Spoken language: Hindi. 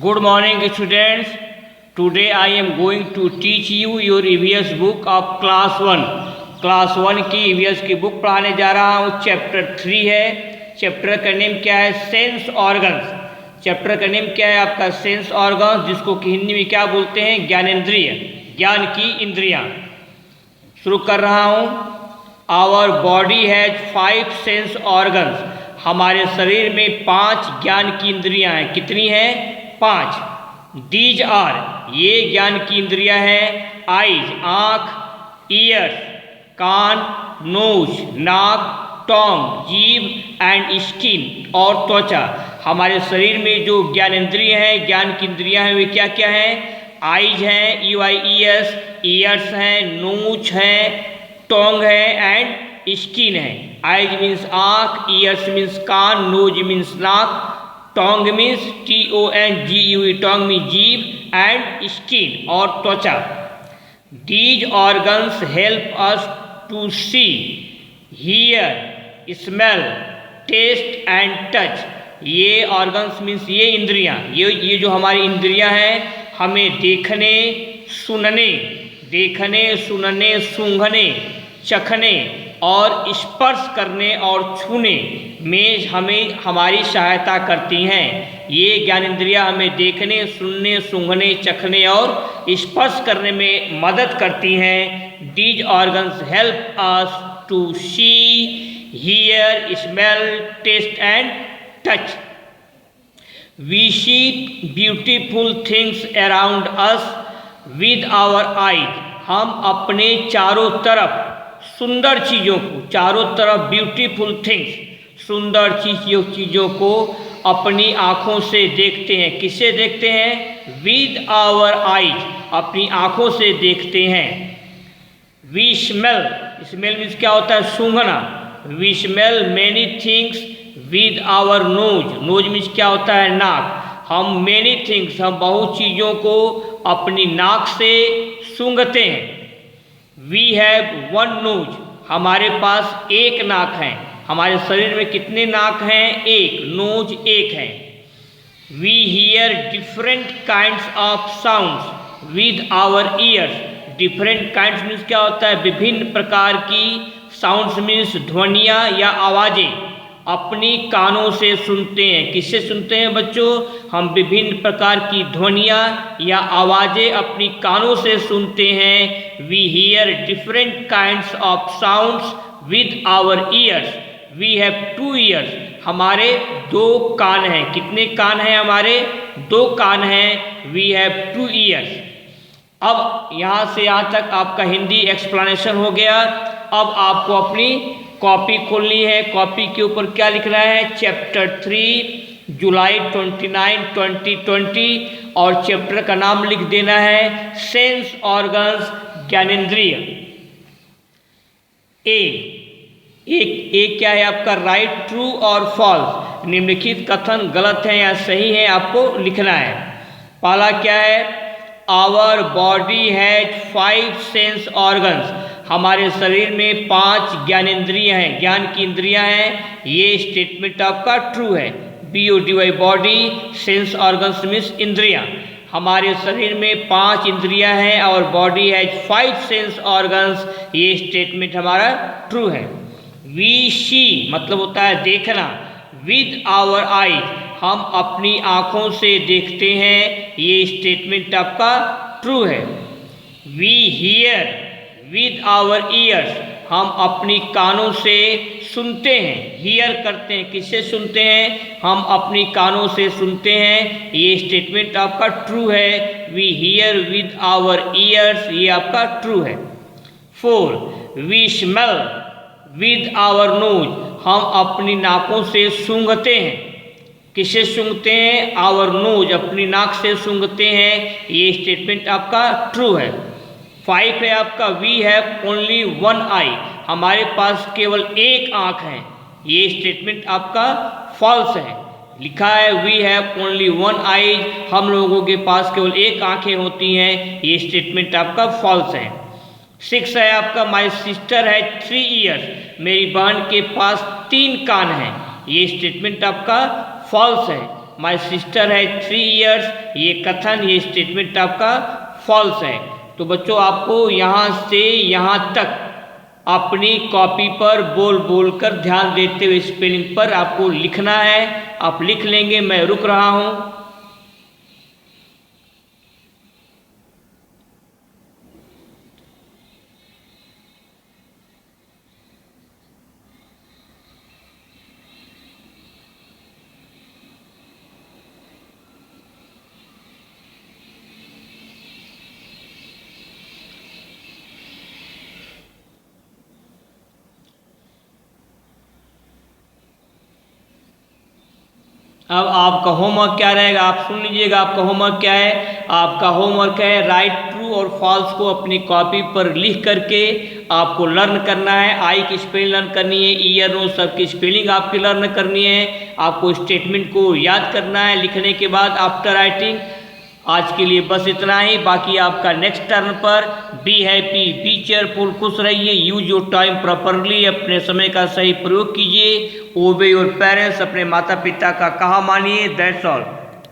Good morning students. Today I am going to teach you your EVS book of class 1. Class 1 की EVS की बुक पढ़ाने जा रहा हूँ। चैप्टर 3 है। चैप्टर का नेम क्या है? Sense organs. चैप्टर का नेम क्या है आपका? सेंस ऑर्गन्स, जिसको कि हिंदी में क्या बोलते हैं? ज्ञानेंद्रिय, ज्ञान की इंद्रियाँ। शुरू कर रहा हूँ। Our body has 5 sense organs. हमारे शरीर में 5 ज्ञान की इंद्रियाँ हैं। कितनी हैं? 5। दीज आर, ये ज्ञान की इंद्रियां हैं। आइज, आँख, ईयर्स, कान, नोज, नाक, टोंग, जीभ एंड स्किन और त्वचा। हमारे शरीर में जो ज्ञानेंद्रिय हैं, ज्ञान की इंद्रियां हैं, वे क्या क्या हैं? आइज हैं, ईएस, ईयर्स हैं, नोज है, टोंग है एंड स्किन है। आइज मीन्स आँख, ईयर्स मीन्स कान, नोज मीन्स नाक, tongue means TONGUE, tongue means जीभ एंड स्किन और त्वचा। These organs help us to see, hear, smell, taste and touch. ये ऑर्गन्स मीन्स ये इंद्रियां, ये जो हमारी इंद्रियां हैं, हमें देखने, सुनने, सूंघने, चखने और स्पर्श करने और छूने में हमारी सहायता करती हैं। ये ज्ञानेंद्रियां हमें देखने, सुनने, सूंघने, चखने और स्पर्श करने में मदद करती हैं। These organs help us to see, hear, smell, taste and touch. We see beautiful things around us with our eyes. हम अपने चारों तरफ सुंदर चीज़ों को, चारों तरफ ब्यूटीफुल थिंग्स, सुंदर चीज़ों को अपनी आँखों से देखते हैं। किससे देखते हैं? विद आवर आइज, अपनी आँखों से देखते हैं। वी स्मेल, स्मेल मीन्स क्या होता है? सूंघना। We smell many things with our nose, nose means क्या होता है? नाक। हम मैनी थिंग्स, हम बहुत चीज़ों को अपनी नाक से सूंघते हैं। वी हैव 1 नोज, हमारे पास एक नाक है। हमारे शरीर में कितने नाक हैं? एक। नोज एक है। We hear different kinds of sounds with our ears. Different kinds means क्या होता है? विभिन्न प्रकार की। साउंड्स मीन्स ध्वनियाँ या आवाज़ें, अपनी कानों से सुनते हैं। किससे सुनते हैं बच्चों? हम विभिन्न प्रकार की ध्वनियाँ या आवाज़ें अपनी कानों से सुनते हैं। We hear different kinds of sounds with our ears. We have 2 ears, हमारे 2 कान हैं। कितने कान हैं हमारे? 2 कान हैं। We have 2 ears. अब यहाँ से यहाँ तक आपका हिंदी एक्सप्लेनेशन हो गया। अब आपको अपनी कॉपी खोलनी है। कॉपी के ऊपर क्या लिखना है? चैप्टर 3 जुलाई 29, 2020 और चैप्टर का नाम लिख देना है सेंस ऑर्गन्स, ज्ञानेंद्रिय। ए क्या है आपका? राइट, ट्रू और फॉल्स। निम्नलिखित कथन गलत है या सही है, आपको लिखना है। पहला क्या है? Our body has 5 sense organs. हमारे शरीर में 5 ज्ञानेंद्रियां हैं, ज्ञान की इंद्रियां हैं। ये स्टेटमेंट आपका ट्रू है। BODY, body, sense organs means इंद्रियां। हमारे शरीर में 5 इंद्रियां हैं और बॉडी हैज 5 सेंस ऑर्गन्स। ये स्टेटमेंट हमारा ट्रू है। वी सी मतलब होता है देखना। विद आवर आइज, हम अपनी आँखों से देखते हैं। ये स्टेटमेंट आपका ट्रू है। We hear with our ears, हम अपनी कानों से सुनते हैं। हियर करते हैं, किससे सुनते हैं? हम अपनी कानों से सुनते हैं। ये स्टेटमेंट आपका ट्रू है। We hear with our ears, ये आपका ट्रू है। 4 we smell with our nose, हम अपनी नाकों से सूंघते हैं। किससे सूंघते हैं? आवर नोज, अपनी नाक से सूंघते हैं। ये स्टेटमेंट आपका ट्रू है। 5 है आपका वी हैव ओनली 1 आई, हमारे पास केवल एक आँख है। ये स्टेटमेंट आपका फॉल्स है। लिखा है वी हैव ओनली 1 आई, हम लोगों के पास केवल एक आँखें होती हैं। ये स्टेटमेंट आपका फॉल्स है। 6 है आपका माई सिस्टर है 3 ईयर्स, मेरी बहन के पास 3 कान हैं। ये स्टेटमेंट आपका फॉल्स है। माय सिस्टर है 3 years, ये कथन, ये स्टेटमेंट आपका फॉल्स है। तो बच्चों आपको यहाँ से यहाँ तक अपनी कॉपी पर बोल बोल कर ध्यान देते हुए स्पेलिंग पर आपको लिखना है। आप लिख लेंगे, मैं रुक रहा हूँ। अब आपका होमवर्क क्या रहेगा, आप सुन लीजिएगा। आपका होमवर्क क्या है? आपका होमवर्क है राइट ट्रू और फॉल्स को अपनी कॉपी पर लिख करके आपको लर्न करना है। आई की स्पेलिंग लर्न करनी है, ईयर नो सब की स्पेलिंग आपकी लर्न करनी है। आपको स्टेटमेंट को याद करना है लिखने के बाद आफ्टर राइटिंग। आज के लिए बस इतना ही। बाकी आपका नेक्स्ट टर्न पर बी हैप्पी, बी चेयरफुल, खुश रहिए, यूज योर टाइम प्रॉपरली, अपने समय का सही प्रयोग कीजिए, ओबे योर पेरेंट्स, अपने माता पिता का कहा मानिए। That's all.